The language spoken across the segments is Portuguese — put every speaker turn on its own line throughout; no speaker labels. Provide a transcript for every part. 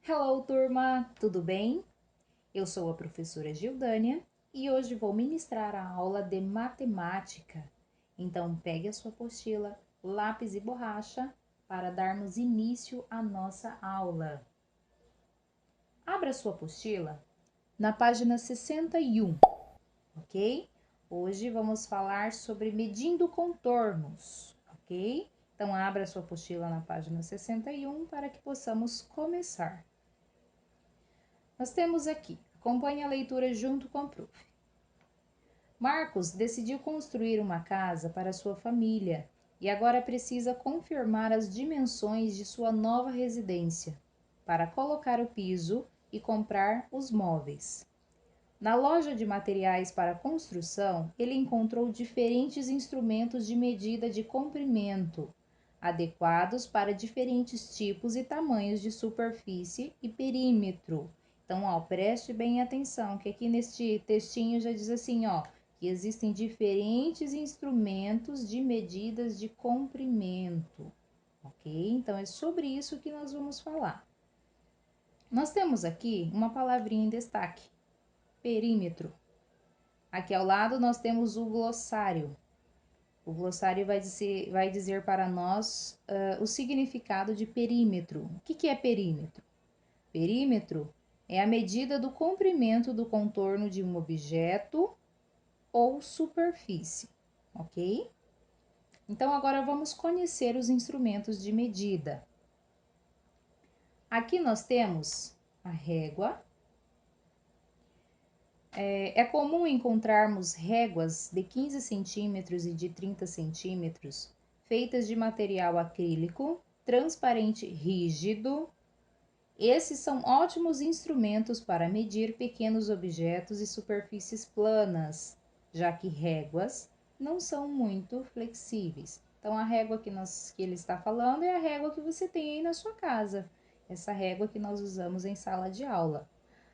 Hello, turma! Tudo bem? Eu sou a professora Gildânia e hoje vou ministrar a aula de matemática. Então, pegue a sua apostila, lápis e borracha para darmos início à nossa aula. Abra sua apostila na página 61, ok? Hoje vamos falar sobre medindo contornos, ok? Então, abra sua apostila na página 61 para que possamos começar. Nós temos aqui, acompanhe a leitura junto com a prof. Marcos decidiu construir uma casa para sua família e agora precisa confirmar as dimensões de sua nova residência para colocar o piso e comprar os móveis. Na loja de materiais para construção, ele encontrou diferentes instrumentos de medida de comprimento, adequados para diferentes tipos e tamanhos de superfície e perímetro. Então, ó, preste bem atenção, que aqui neste textinho já diz assim, ó, que existem diferentes instrumentos de medidas de comprimento, ok? Então, é sobre isso que nós vamos falar. Nós temos aqui uma palavrinha em destaque, perímetro. Aqui ao lado nós temos o glossário. O glossário vai dizer para nós o significado de perímetro. O que é perímetro? Perímetro é a medida do comprimento do contorno de um objeto ou superfície, ok? Então, agora vamos conhecer os instrumentos de medida. Aqui nós temos a régua. É comum encontrarmos réguas de 15 centímetros e de 30 centímetros, feitas de material acrílico, transparente rígido. Esses são ótimos instrumentos para medir pequenos objetos e superfícies planas, já que réguas não são muito flexíveis. Então, a régua que ele está falando é a régua que você tem aí na sua casa, essa régua que nós usamos em sala de aula.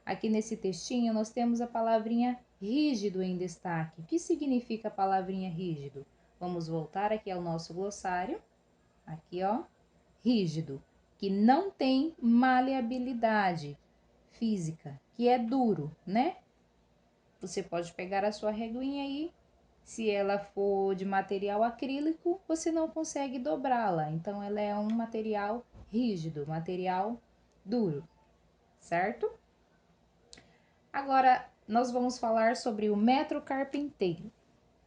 Aqui nesse textinho nós temos a palavrinha rígido em destaque. O que significa a palavrinha rígido? Vamos voltar aqui ao nosso glossário. Aqui, ó, rígido, que não tem maleabilidade física, que é duro, né? Você pode pegar a sua reguinha aí, se ela for de material acrílico, você não consegue dobrá-la. Então, ela é um material rígido, material duro, certo? Agora, nós vamos falar sobre o metro carpinteiro.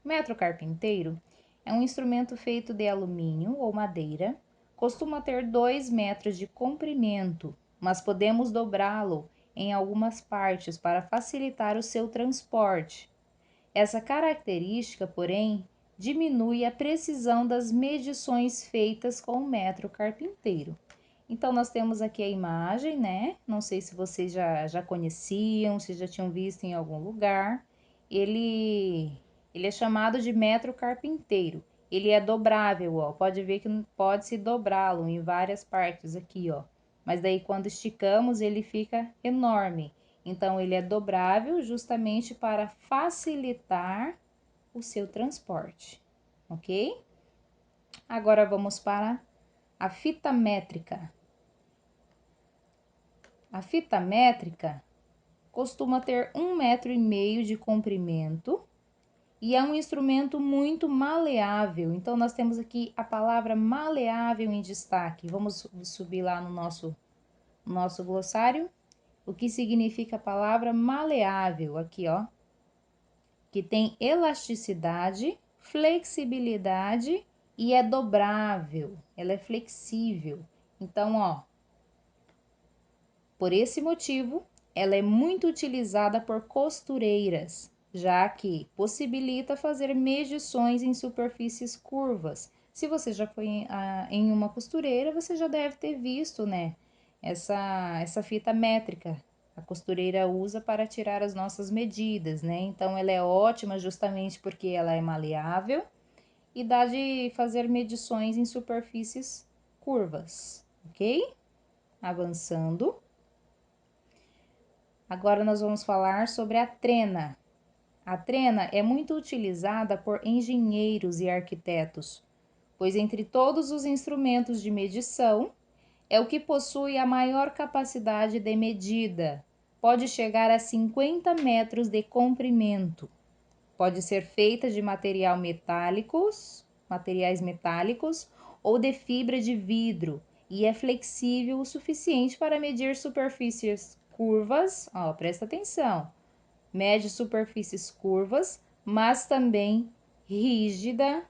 O metro carpinteiro é um instrumento feito de alumínio ou madeira, costuma ter 2 metros de comprimento, mas podemos dobrá-lo em algumas partes para facilitar o seu transporte. Essa característica, porém, diminui a precisão das medições feitas com o metro carpinteiro. Então, nós temos aqui a imagem, né? Não sei se vocês já conheciam, se já tinham visto em algum lugar. Ele é chamado de metro carpinteiro. Ele é dobrável, ó. Pode ver que pode-se dobrá-lo em várias partes aqui, ó. Mas daí, quando esticamos, ele fica enorme. Então, ele é dobrável justamente para facilitar o seu transporte, ok? Agora, vamos para a fita métrica. A fita métrica costuma ter 1,5 metro de comprimento e é um instrumento muito maleável. Então, nós temos aqui a palavra maleável em destaque. Vamos subir lá no nosso glossário. O que significa a palavra maleável? Aqui, ó. Que tem elasticidade, flexibilidade e é dobrável. Ela é flexível. Então, ó, por esse motivo, ela é muito utilizada por costureiras, já que possibilita fazer medições em superfícies curvas. Se você já foi em uma costureira, você já deve ter visto, né, essa fita métrica. A costureira usa para tirar as nossas medidas, né? Então, ela é ótima justamente porque ela é maleável e dá de fazer medições em superfícies curvas, ok? Avançando. Agora nós vamos falar sobre a trena. A trena é muito utilizada por engenheiros e arquitetos, pois entre todos os instrumentos de medição, é o que possui a maior capacidade de medida. Pode chegar a 50 metros de comprimento. Pode ser feita de materiais metálicos ou de fibra de vidro e é flexível o suficiente para medir superfícies curvas. Ó, presta atenção. Mede superfícies curvas, mas também rígida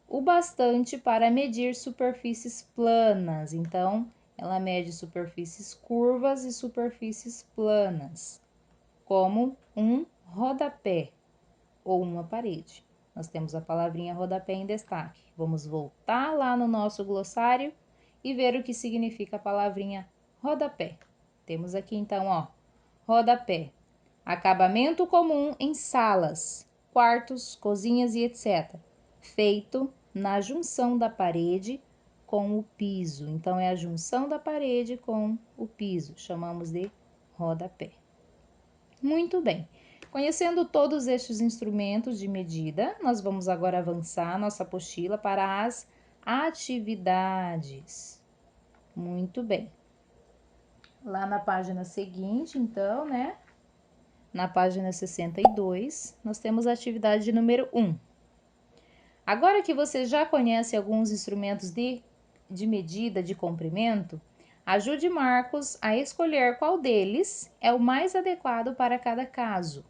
o bastante para medir superfícies planas. Então, ela mede superfícies curvas e superfícies planas, como um rodapé ou uma parede. Nós temos a palavrinha rodapé em destaque. Vamos voltar lá no nosso glossário e ver o que significa a palavrinha rodapé. Temos aqui então, ó, rodapé. Acabamento comum em salas, quartos, cozinhas e etc. Feito na junção da parede com o piso. Então, é a junção da parede com o piso. Chamamos de rodapé. Muito bem. Conhecendo todos estes instrumentos de medida, nós vamos agora avançar nossa apostila para as atividades. Muito bem. Lá na página seguinte, então, né? Na página 62, nós temos a atividade de número 1. Agora que você já conhece alguns instrumentos de medida de comprimento, ajude Marcos a escolher qual deles é o mais adequado para cada caso.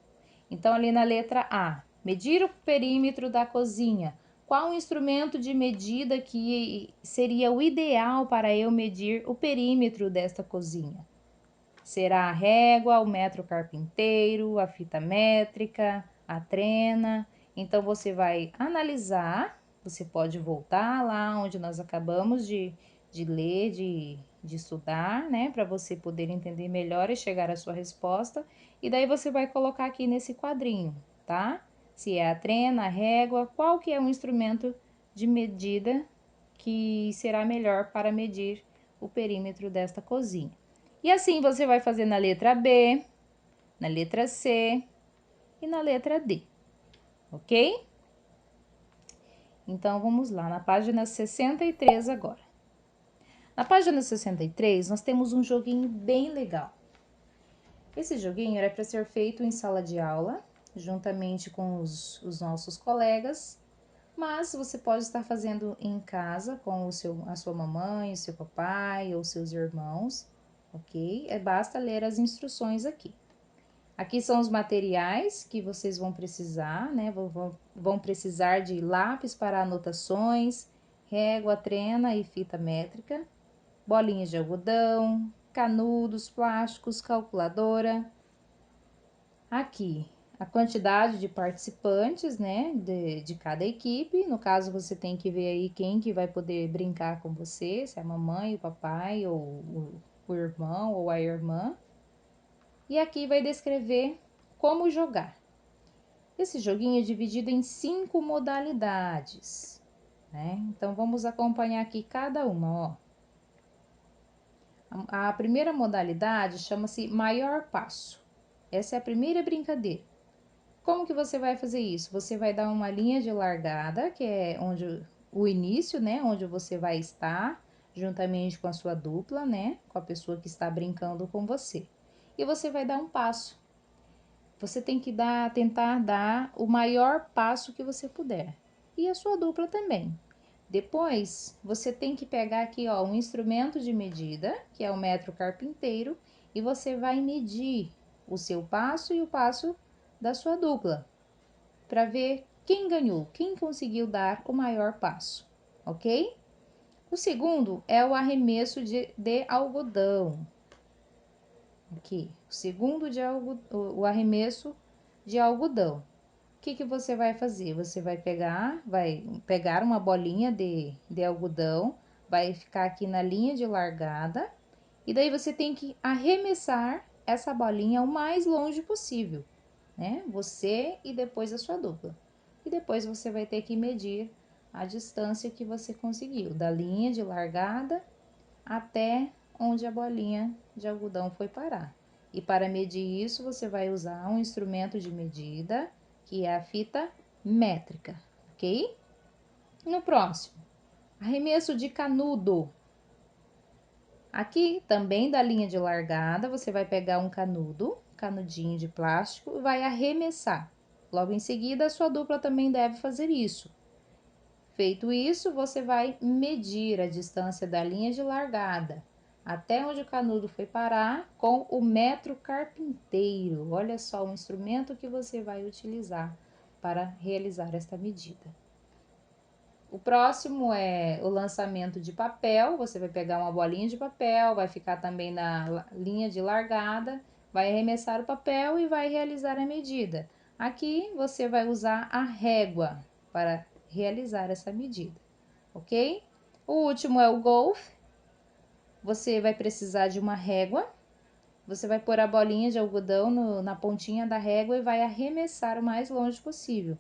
Então, ali na letra A, medir o perímetro da cozinha. Qual o instrumento de medida que seria o ideal para eu medir o perímetro desta cozinha? Será a régua, o metro carpinteiro, a fita métrica, a trena. Então, você vai analisar, você pode voltar lá onde nós acabamos de ler, de estudar, né? Para você poder entender melhor e chegar à sua resposta. E daí você vai colocar aqui nesse quadrinho, tá? Se é a trena, a régua, qual que é o instrumento de medida que será melhor para medir o perímetro desta cozinha. E assim você vai fazer na letra B, na letra C e na letra D, ok? Então, vamos lá, na página 63 agora. Na página 63, nós temos um joguinho bem legal. Esse joguinho era para ser feito em sala de aula, juntamente com os nossos colegas, mas você pode estar fazendo em casa com a sua mamãe, o seu papai ou seus irmãos, ok? Basta ler as instruções aqui. Aqui são os materiais que vocês vão precisar, né? Vão precisar de lápis para anotações, régua, trena e fita métrica, bolinhas de algodão, canudos, plásticos, calculadora. Aqui, a quantidade de participantes, né, de cada equipe. No caso, você tem que ver aí quem que vai poder brincar com você, se é a mamãe, o papai, ou o irmão ou a irmã. E aqui vai descrever como jogar. Esse joguinho é dividido em 5 modalidades, né? Então, vamos acompanhar aqui cada uma, ó. A primeira modalidade chama-se maior passo. Essa é a primeira brincadeira. Como que você vai fazer isso? Você vai dar uma linha de largada, que é onde o início, né? Onde você vai estar, juntamente com a sua dupla, né? Com a pessoa que está brincando com você. E você vai dar um passo. Você tem que tentar dar o maior passo que você puder. E a sua dupla também. Depois, você tem que pegar aqui, ó, um instrumento de medida, que é o metro carpinteiro, e você vai medir o seu passo e o passo da sua dupla, para ver quem ganhou, quem conseguiu dar o maior passo, ok? O segundo é o arremesso de algodão. Aqui, o segundo o arremesso de algodão. O que você vai fazer? Você vai pegar uma bolinha de algodão, vai ficar aqui na linha de largada, e daí você tem que arremessar essa bolinha o mais longe possível, né? Você e depois a sua dupla. E depois você vai ter que medir a distância que você conseguiu, da linha de largada até onde a bolinha de algodão foi parar. E para medir isso, você vai usar um instrumento de medida, que é a fita métrica, ok? No próximo, arremesso de canudo. Aqui, também da linha de largada, você vai pegar um canudinho de plástico e vai arremessar. Logo em seguida, a sua dupla também deve fazer isso. Feito isso, você vai medir a distância da linha de largada até onde o canudo foi parar com o metro carpinteiro. Olha só o instrumento que você vai utilizar para realizar esta medida. O próximo é o lançamento de papel. Você vai pegar uma bolinha de papel, vai ficar também na linha de largada, vai arremessar o papel e vai realizar a medida. Aqui você vai usar a régua para realizar essa medida, ok? O último é o golfe. Você vai precisar de uma régua. Você vai pôr a bolinha de algodão na pontinha da régua e vai arremessar o mais longe possível,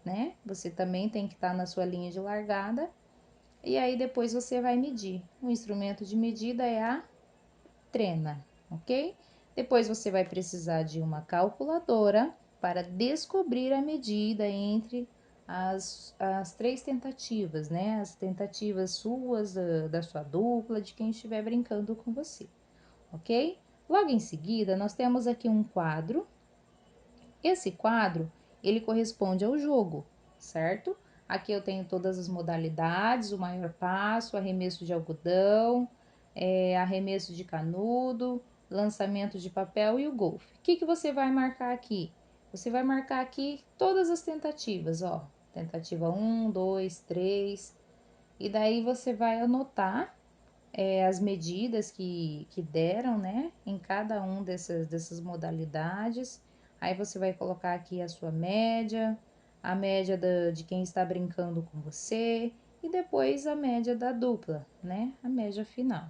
né? Você também tem que estar na sua linha de largada. E aí depois você vai medir. O instrumento de medida é a trena, ok? Depois você vai precisar de uma calculadora para descobrir a medida entre as 3 tentativas, né? As tentativas suas, da sua dupla, de quem estiver brincando com você, ok? Logo em seguida, nós temos aqui um quadro. Esse quadro, ele corresponde ao jogo, certo? Aqui eu tenho todas as modalidades, o maior passo, arremesso de algodão, arremesso de canudo, lançamento de papel e o golfe. O que você vai marcar aqui? Você vai marcar aqui todas as tentativas, ó. Tentativa 1, 2, 3. E daí você vai anotar as medidas que deram, né, em cada um dessas modalidades. Aí você vai colocar aqui a sua média, a média de quem está brincando com você e depois a média da dupla, né, a média final,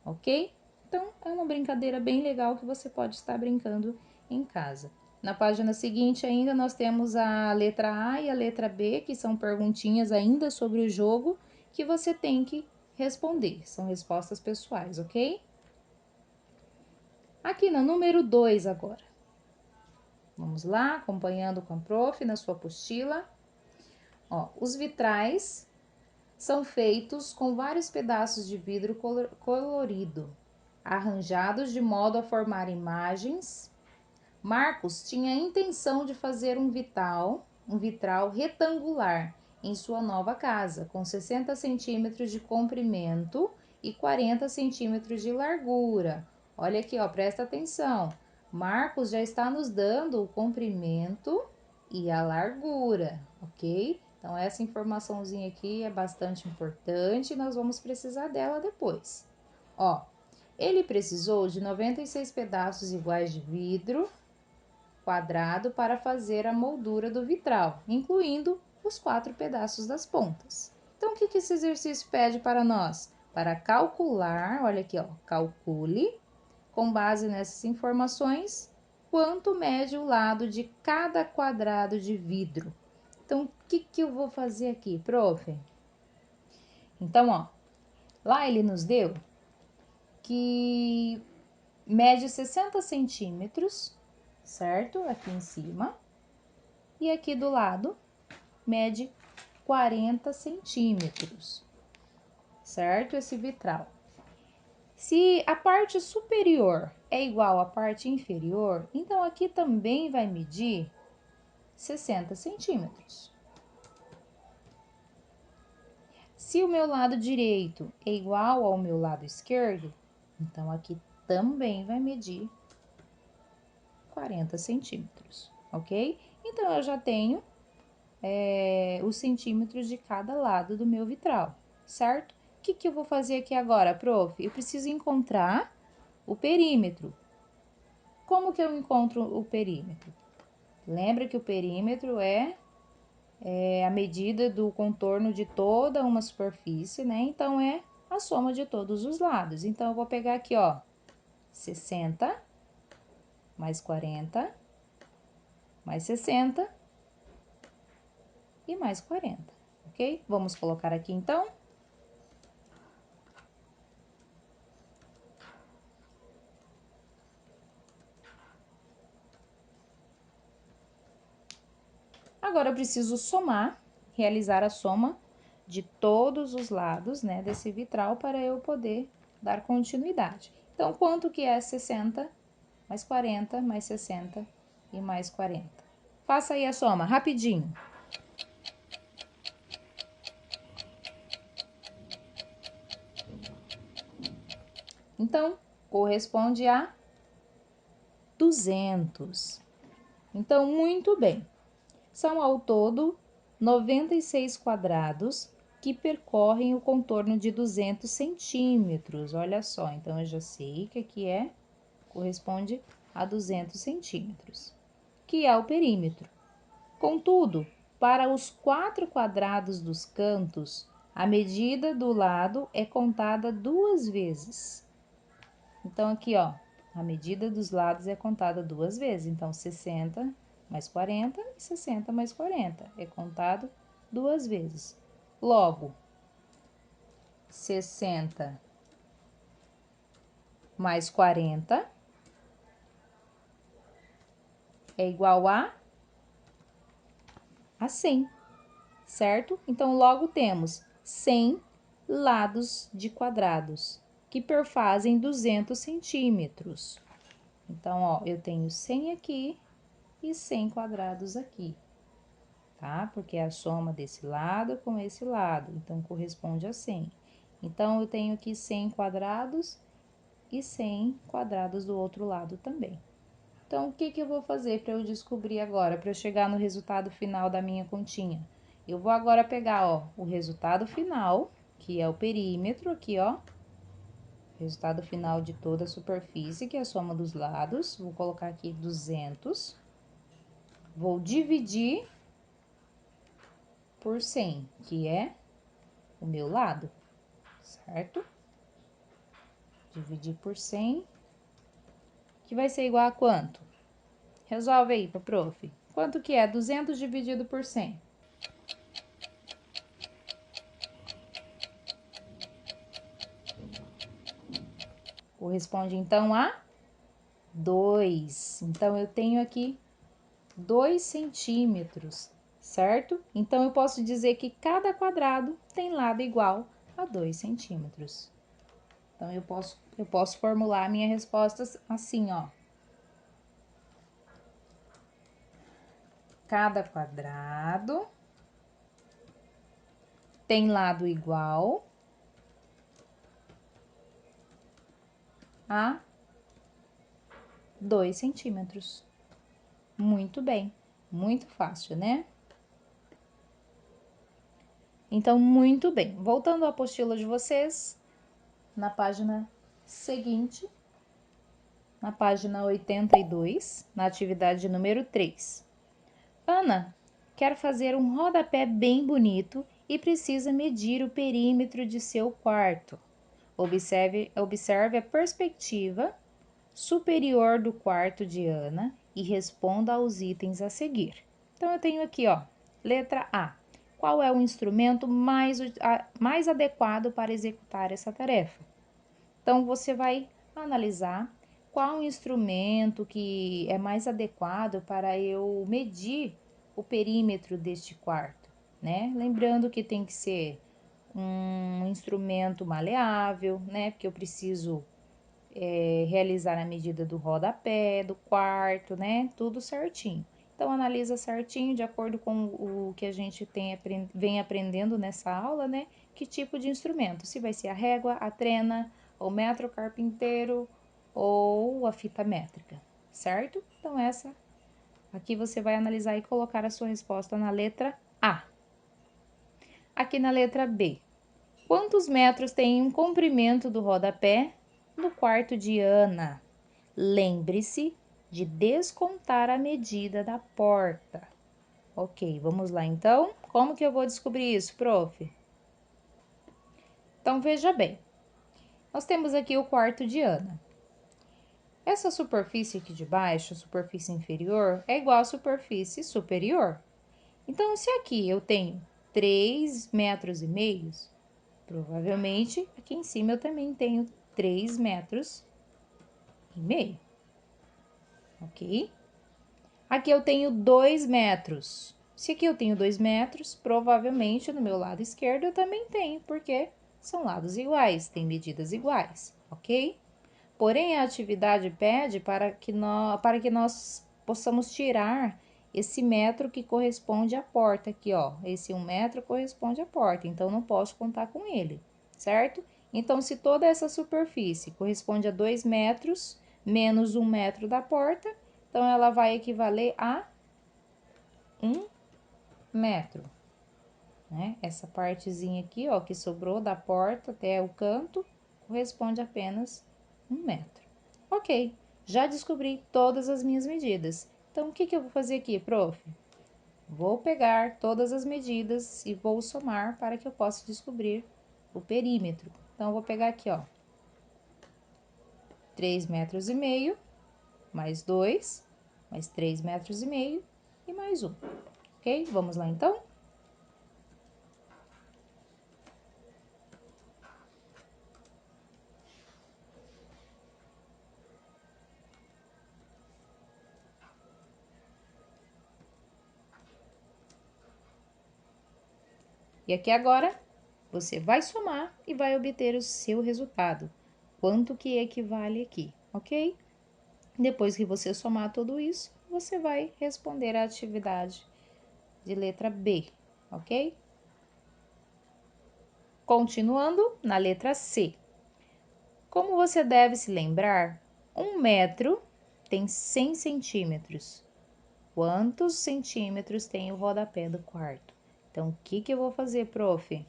ok? Então, é uma brincadeira bem legal que você pode estar brincando em casa. Na página seguinte ainda nós temos a letra A e a letra B, que são perguntinhas ainda sobre o jogo que você tem que responder. São respostas pessoais, ok? Aqui no número 2 agora. Vamos lá, acompanhando com a prof na sua apostila. Ó, os vitrais são feitos com vários pedaços de vidro colorido, arranjados de modo a formar imagens. Marcos tinha a intenção de fazer um vitral retangular em sua nova casa, com 60 centímetros de comprimento e 40 centímetros de largura. Olha aqui, ó, presta atenção. Marcos já está nos dando o comprimento e a largura, ok? Então, essa informaçãozinha aqui é bastante importante e nós vamos precisar dela depois. Ó, ele precisou de 96 pedaços iguais de vidro quadrado para fazer a moldura do vitral, incluindo os 4 pedaços das pontas. Então, o que esse exercício pede para nós? Para calcular, olha aqui, ó, calcule, com base nessas informações, quanto mede o lado de cada quadrado de vidro. Então, o que eu vou fazer aqui, prof? Então, ó, lá ele nos deu que mede 60 centímetros, certo? Aqui em cima. E aqui do lado, mede 40 centímetros, certo? Esse vitral. Se a parte superior é igual à parte inferior, então aqui também vai medir 60 centímetros. Se o meu lado direito é igual ao meu lado esquerdo, então aqui também vai medir 40 centímetros, ok? Então, eu já tenho os centímetros de cada lado do meu vitral, certo? O que eu vou fazer aqui agora, prof? Eu preciso encontrar o perímetro. Como que eu encontro o perímetro? Lembra que o perímetro é a medida do contorno de toda uma superfície, né? Então, é a soma de todos os lados. Então, eu vou pegar aqui, ó, 60 mais 40 mais 60 e mais 40, ok? Vamos colocar aqui, então. Agora, eu preciso somar, realizar a soma de todos os lados, né, desse vitral para eu poder dar continuidade. Então, quanto que é 60 mais 40 mais 60 e mais 40? Faça aí a soma, rapidinho. Então, corresponde a 200. Então, muito bem. São ao todo 96 quadrados que percorrem o contorno de 200 centímetros. Olha só, então eu já sei que aqui corresponde a 200 centímetros, que é o perímetro. Contudo, para os 4 quadrados dos cantos, a medida do lado é contada 2 vezes. Então, aqui, ó, a medida dos lados é contada 2 vezes. Então, 60 mais 40 e 60 mais 40 é contado 2 vezes. Logo, 60 mais 40 é igual a 100, certo? Então, logo temos 100 lados de quadrados que perfazem 200 centímetros. Então, ó, eu tenho 100 aqui e 100 quadrados aqui, tá? Porque é a soma desse lado com esse lado, então corresponde a 100. Então, eu tenho aqui 100 quadrados e 100 quadrados do outro lado também. Então, o que que eu vou fazer para eu descobrir agora, para eu chegar no resultado final da minha continha? Eu vou agora pegar, ó, o resultado final, que é o perímetro aqui, ó. Resultado final de toda a superfície, que é a soma dos lados. Vou colocar aqui 200. Vou dividir por 100, que é o meu lado, certo? Dividir por 100, que vai ser igual a quanto? Resolve aí, prof. Quanto que é 200 dividido por 100? Corresponde, então, a 2. Então, eu tenho aqui 2 centímetros, certo? Então, eu posso dizer que cada quadrado tem lado igual a 2 centímetros. Então, eu posso formular a minha resposta assim, ó. Cada quadrado tem lado igual a 2 centímetros. Muito bem, muito fácil, né? Então, muito bem. Voltando à apostila de vocês, na página seguinte, na página 82, na atividade número 3. Ana quer fazer um rodapé bem bonito e precisa medir o perímetro de seu quarto. Observe a perspectiva superior do quarto de Ana e responda aos itens a seguir. Então, eu tenho aqui, ó, letra A. Qual é o instrumento mais adequado para executar essa tarefa? Então, você vai analisar qual instrumento que é mais adequado para eu medir o perímetro deste quarto, né? Lembrando que tem que ser um instrumento maleável, né? Porque eu preciso realizar a medida do rodapé, do quarto, né? Tudo certinho. Então, analisa certinho, de acordo com o que a gente vem aprendendo nessa aula, né? Que tipo de instrumento? Se vai ser a régua, a trena, o metro carpinteiro ou a fita métrica, certo? Então, aqui você vai analisar e colocar a sua resposta na letra A. Aqui na letra B. Quantos metros tem um comprimento do rodapé no quarto de Ana? Lembre-se de descontar a medida da porta. Ok, vamos lá então. Como que eu vou descobrir isso, prof? Então, veja bem. Nós temos aqui o quarto de Ana. Essa superfície aqui de baixo, a superfície inferior, é igual à superfície superior. Então, se aqui eu tenho 3,5 metros, provavelmente aqui em cima eu também tenho 3,5 metros, ok? Aqui eu tenho 2 metros. Se aqui eu tenho 2 metros, provavelmente no meu lado esquerdo eu também tenho, porque são lados iguais, têm medidas iguais, ok? Porém, a atividade pede para que nós possamos tirar esse metro que corresponde à porta aqui, ó. Esse 1 metro corresponde à porta, então não posso contar com ele, certo? Então, se toda essa superfície corresponde a 2 metros menos 1 metro da porta, então ela vai equivaler a 1 metro, né? Essa partezinha aqui, ó, que sobrou da porta até o canto, corresponde a apenas 1 metro. Ok, já descobri todas as minhas medidas. Então, o que eu vou fazer aqui, prof? Vou pegar todas as medidas e vou somar para que eu possa descobrir o perímetro. Então, eu vou pegar aqui, ó, 3,5 metros, mais 2, mais 3,5 metros e mais 1. Ok? Vamos lá, então? E aqui agora, você vai somar e vai obter o seu resultado. Quanto que equivale aqui, ok? Depois que você somar tudo isso, você vai responder a atividade de letra B, ok? Continuando na letra C. Como você deve se lembrar, 1 metro tem 100 centímetros. Quantos centímetros tem o rodapé do quarto? Então, o que eu vou fazer, prof?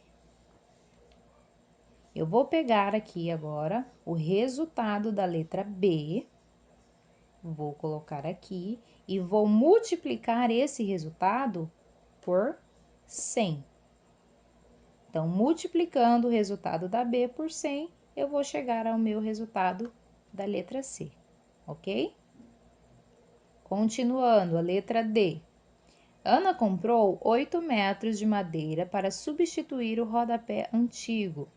Eu vou pegar aqui agora o resultado da letra B, vou colocar aqui e vou multiplicar esse resultado por 100. Então, multiplicando o resultado da B por 100, eu vou chegar ao meu resultado da letra C, ok? Continuando, a letra D. Ana comprou 8 metros de madeira para substituir o rodapé antigo.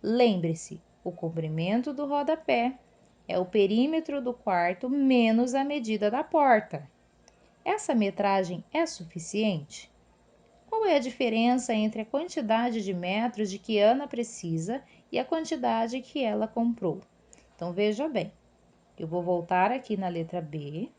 Lembre-se, o comprimento do rodapé é o perímetro do quarto menos a medida da porta. Essa metragem é suficiente? Qual é a diferença entre a quantidade de metros de que Ana precisa e a quantidade que ela comprou? Então, veja bem, eu vou voltar aqui na letra B,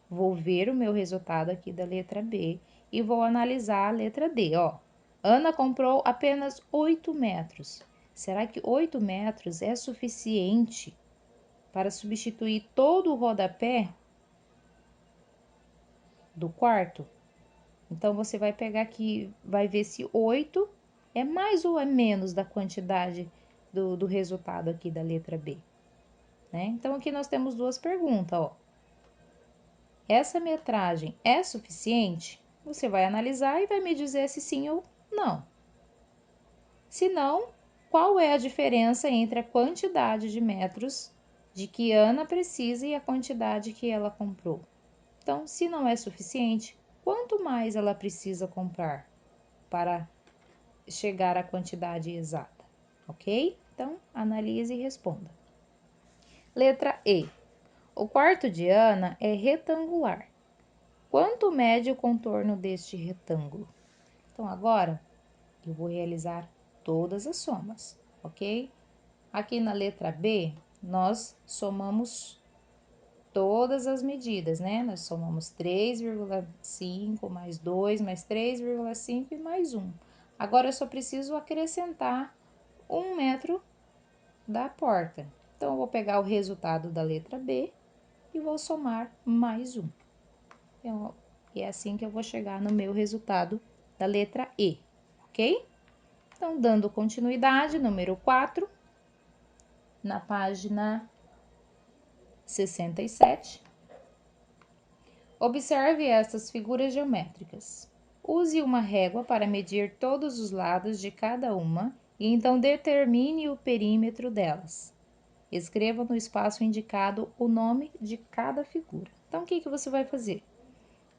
vou ver o meu resultado aqui da letra B e vou analisar a letra D, ó. Ana comprou apenas 8 metros. Será que 8 metros é suficiente para substituir todo o rodapé do quarto? Então, você vai pegar aqui, vai ver se 8 é mais ou é menos da quantidade do resultado aqui da letra B, né? Então, aqui nós temos duas perguntas, ó. Essa metragem é suficiente? Você vai analisar e vai me dizer se sim ou não. Se não, qual é a diferença entre a quantidade de metros de que Ana precisa e a quantidade que ela comprou? Então, se não é suficiente, quanto mais ela precisa comprar para chegar à quantidade exata, ok? Então, analise e responda. Letra E. O quarto de Ana é retangular. Quanto mede o contorno deste retângulo? Então, agora, eu vou realizar todas as somas, ok? Aqui na letra B, nós somamos todas as medidas, né? Nós somamos 3,5 mais 2 mais 3,5 e mais 1. Agora, eu só preciso acrescentar 1 metro da porta. Então, eu vou pegar o resultado da letra B e vou somar mais 1. Então, e é assim que eu vou chegar no meu resultado da letra E, ok? Então, dando continuidade, número 4, na página 67. Observe estas figuras geométricas. Use uma régua para medir todos os lados de cada uma e então determine o perímetro delas. Escreva no espaço indicado o nome de cada figura. Então, o que você vai fazer?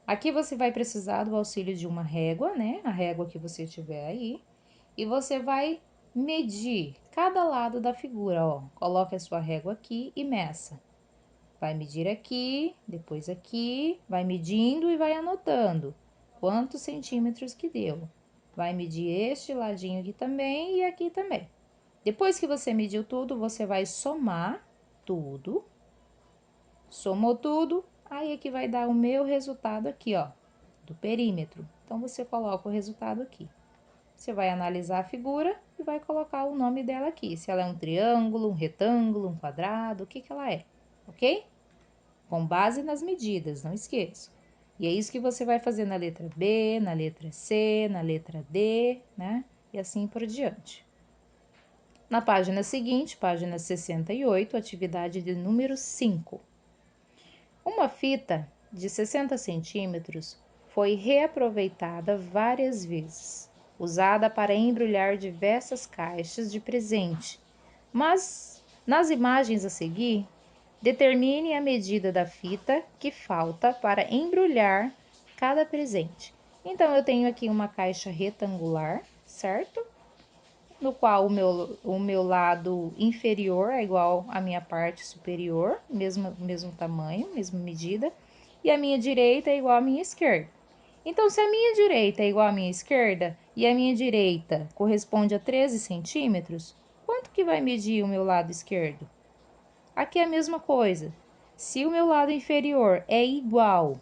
Aqui você vai precisar do auxílio de uma régua, né? A régua que você tiver aí. E você vai medir cada lado da figura, ó. Coloque a sua régua aqui e meça. Vai medir aqui, depois aqui, vai medindo e vai anotando quantos centímetros que deu. Vai medir este ladinho aqui também e aqui também. Depois que você mediu tudo, você vai somar tudo. Somou tudo, aí é que vai dar o meu resultado aqui, ó, do perímetro. Então, você coloca o resultado aqui. Você vai analisar a figura e vai colocar o nome dela aqui. Se ela é um triângulo, um retângulo, um quadrado, o que que ela é, ok? Com base nas medidas, não esqueça. E é isso que você vai fazer na letra B, na letra C, na letra D, né? E assim por diante. Na página seguinte, página 68, atividade de número 5. Uma fita de 60 centímetros foi reaproveitada várias vezes, usada para embrulhar diversas caixas de presente. Mas, nas imagens a seguir, determine a medida da fita que falta para embrulhar cada presente. Então, eu tenho aqui uma caixa retangular, certo? No qual o meu lado inferior é igual à minha parte superior, mesmo tamanho, mesma medida, e a minha direita é igual à minha esquerda. Então, se a minha direita é igual à minha esquerda e a minha direita corresponde a 13 centímetros, quanto que vai medir o meu lado esquerdo? Aqui é a mesma coisa. Se o meu lado inferior é igual,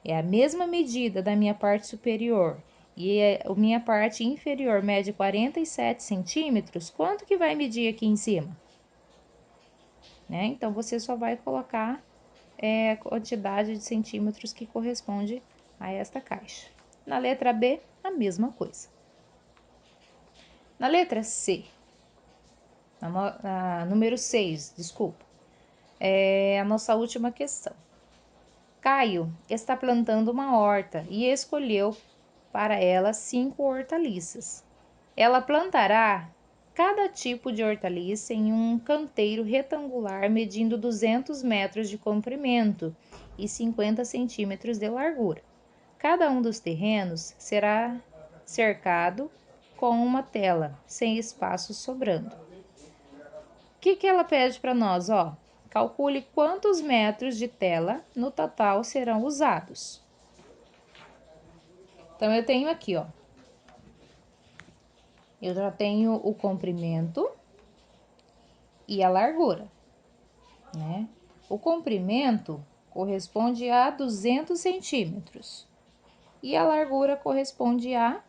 é a mesma medida da minha parte superior, e a minha parte inferior mede 47 centímetros, quanto que vai medir aqui em cima? Né? Então, você só vai colocar a quantidade de centímetros que corresponde a esta caixa. Na letra B, a mesma coisa. Na letra C, número 6, desculpa, é a nossa última questão. Caio está plantando uma horta e escolheu para ela 5 hortaliças. Ela plantará cada tipo de hortaliça em um canteiro retangular medindo 200 metros de comprimento e 50 centímetros de largura. Cada um dos terrenos será cercado com uma tela, sem espaço sobrando. O que ela pede para nós? Ó, calcule quantos metros de tela no total serão usados. Então, eu tenho aqui, ó, eu já tenho o comprimento e a largura, né? O comprimento corresponde a 200 centímetros e a largura corresponde a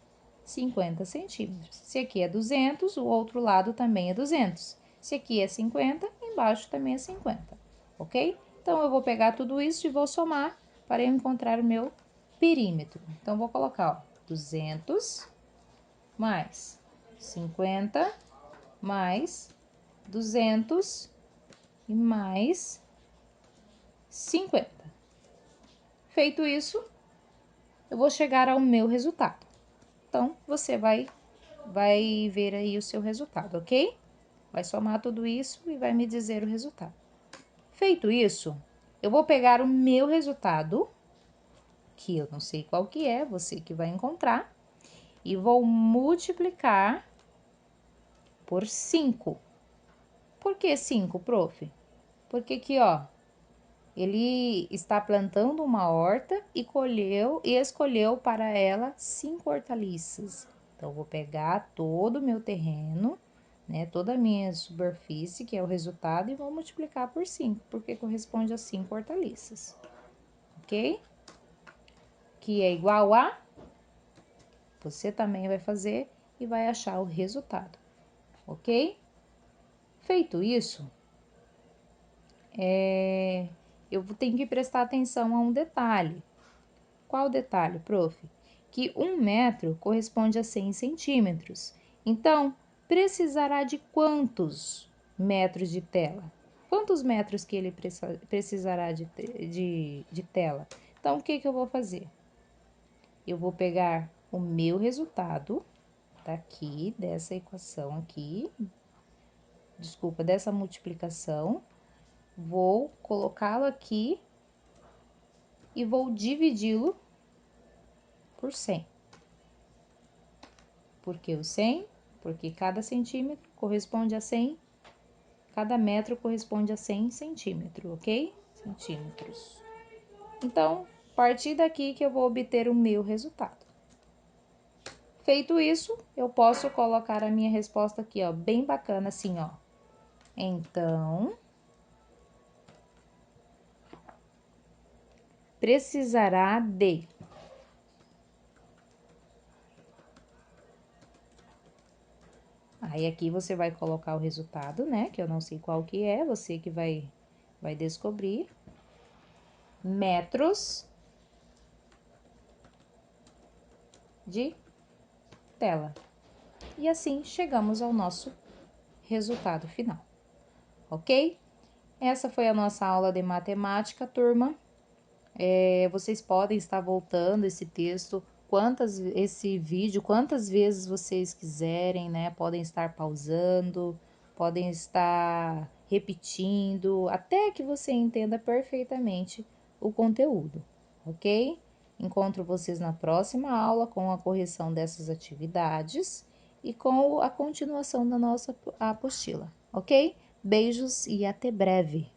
50 centímetros. Se aqui é 200, o outro lado também é 200. Se aqui é 50, embaixo também é 50, ok? Então, eu vou pegar tudo isso e vou somar para eu encontrar o meu perímetro. Então, vou colocar, ó, 200 mais 50 mais 200 e mais 50. Feito isso, eu vou chegar ao meu resultado. Então, você vai ver aí o seu resultado, ok? Vai somar tudo isso e vai me dizer o resultado. Feito isso, eu vou pegar o meu resultado, que eu não sei qual que é, você que vai encontrar, e vou multiplicar por 5. Por que 5, prof? Porque aqui, ó, ele está plantando uma horta e escolheu para ela 5 hortaliças. Então, eu vou pegar todo o meu terreno, né, toda a minha superfície, que é o resultado, e vou multiplicar por 5, porque corresponde a 5 hortaliças, ok? Que é igual a... Você também vai fazer e vai achar o resultado, ok? Feito isso, eu tenho que prestar atenção a um detalhe. Qual detalhe, prof? Que 1 metro corresponde a 100 centímetros. Então, precisará de quantos metros de tela? Quantos metros que ele precisará de tela? Então, o que eu vou fazer? Eu vou pegar o meu resultado daqui, dessa equação aqui, desculpa, dessa multiplicação, vou colocá-lo aqui e vou dividi-lo por 100. Por que o 100? Porque cada centímetro corresponde a 100, cada metro corresponde a 100 centímetros, ok? Centímetros. Então, a partir daqui que eu vou obter o meu resultado. Feito isso, eu posso colocar a minha resposta aqui, ó, bem bacana assim, ó. Então, precisará de. Aí aqui você vai colocar o resultado, né? Que eu não sei qual que é, você que vai descobrir. Metros de tela. E assim chegamos ao nosso resultado final, ok? Essa foi a nossa aula de matemática, turma. Vocês podem estar voltando esse texto, esse vídeo, quantas vezes vocês quiserem, né? Podem estar pausando, podem estar repetindo, até que você entenda perfeitamente o conteúdo, ok? Encontro vocês na próxima aula com a correção dessas atividades e com a continuação da nossa apostila, ok? Beijos e até breve!